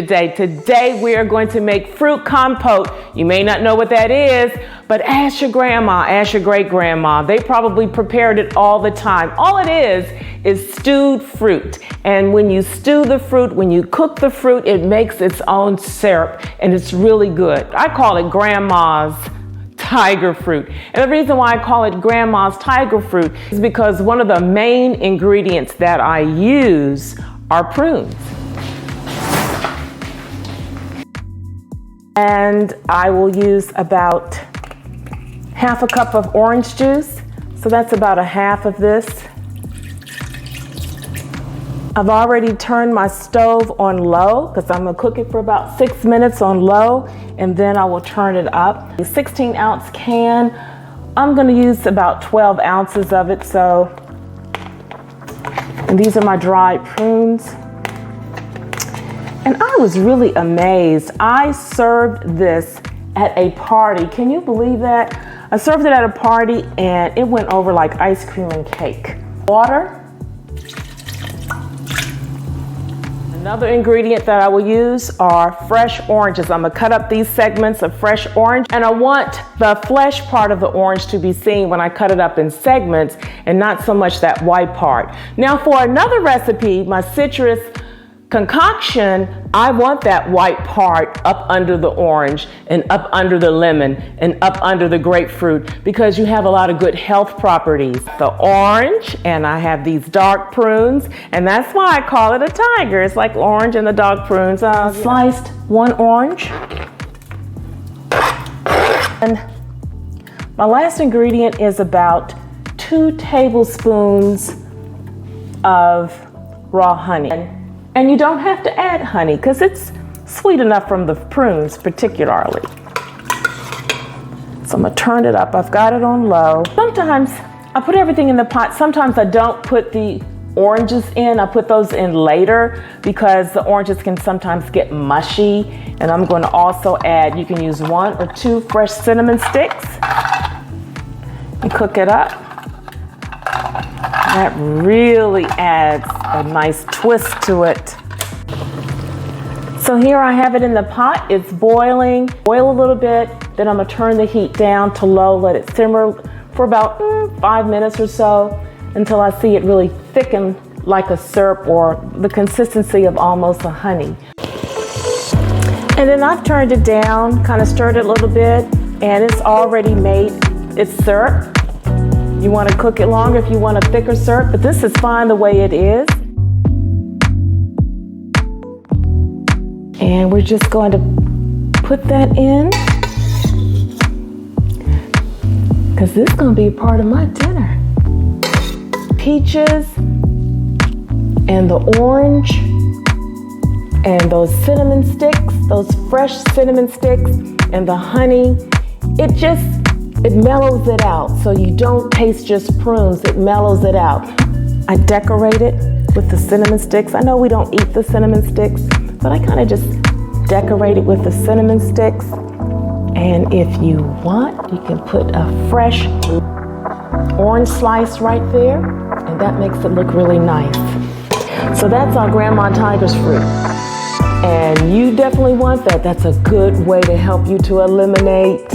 Today we are going to make fruit compote. You may not know what that is, but ask your grandma, ask your great grandma. They probably prepared it all the time. All it is stewed fruit. And when you stew the fruit, when you cook the fruit, it makes its own syrup and it's really good. I call it grandma's tiger fruit. And the reason why I call it grandma's tiger fruit is because one of the main ingredients that I use are prunes. And I will use about half a cup of orange juice. So that's about a half of this. I've already turned my stove on low because I'm gonna cook it for about 6 minutes on low, and then I will turn it up. A 16-ounce can, I'm gonna use about 12 ounces of it. And these are my dried prunes. And I was really amazed. I served this at a party. Can you believe that? I served it at a party and it went over like ice cream and cake. Water. Another ingredient that I will use are fresh oranges. I'm gonna cut up these segments of fresh orange, and I want the flesh part of the orange to be seen when I cut it up in segments and not so much that white part. Now for another recipe, my citrus concoction, I want that white part up under the orange and up under the lemon and up under the grapefruit because you have a lot of good health properties. The orange, and I have these dark prunes, and that's why I call it a tiger. It's like orange and the dark prunes. Sliced one orange. And my last ingredient is about 2 tablespoons of raw honey. And you don't have to add honey because it's sweet enough from the prunes particularly. So I'm gonna turn it up. I've got it on low. Sometimes I put everything in the pot. Sometimes I don't put the oranges in. I put those in later because the oranges can sometimes get mushy. And I'm going to also add, you can use 1 or 2 fresh cinnamon sticks and cook it up. That really adds a nice twist to it. So here I have it in the pot. It's boiling. Boil a little bit, then I'm gonna turn the heat down to low, let it simmer for about 5 minutes or so until I see it really thicken like a syrup or the consistency of almost a honey. And then I've turned it down, kind of stirred it a little bit, and it's already made its syrup. You want to cook it longer if you want a thicker syrup, but this is fine the way it is. And we're just going to put that in because this is going to be a part of my dinner. Peaches and the orange and those cinnamon sticks, those fresh cinnamon sticks and the honey, it mellows it out so you don't taste just prunes, it mellows it out. I decorate it with the cinnamon sticks. I know we don't eat the cinnamon sticks, but I kind of just decorate it with the cinnamon sticks. And if you want, you can put a fresh orange slice right there, and that makes it look really nice. So that's our Grandma Tiger's fruit. And you definitely want that. That's a good way to help you to eliminate.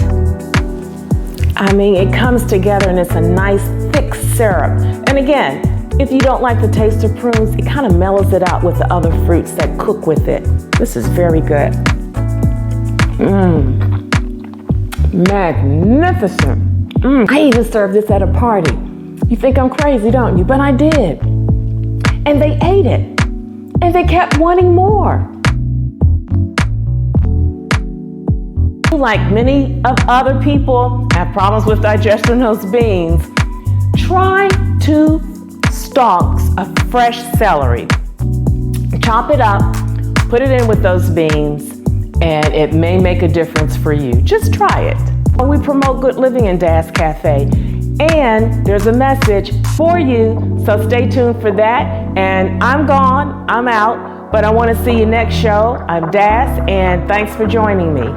I mean, it comes together and it's a nice thick syrup. And again, if you don't like the taste of prunes, it kind of mellows it out with the other fruits that cook with it. This is very good. Magnificent. I even served this at a party. You think I'm crazy, don't you? But I did. And they ate it. And they kept wanting more. Like many of other people have problems with digestion of those beans, try 2 stalks of fresh celery. Chop it up, put it in with those beans, and it may make a difference for you. Just try it. We promote good living in Das Cafe, and there's a message for you, so stay tuned for that. And I'm gone, I'm out, but I want to see you next show. I'm Das, and thanks for joining me.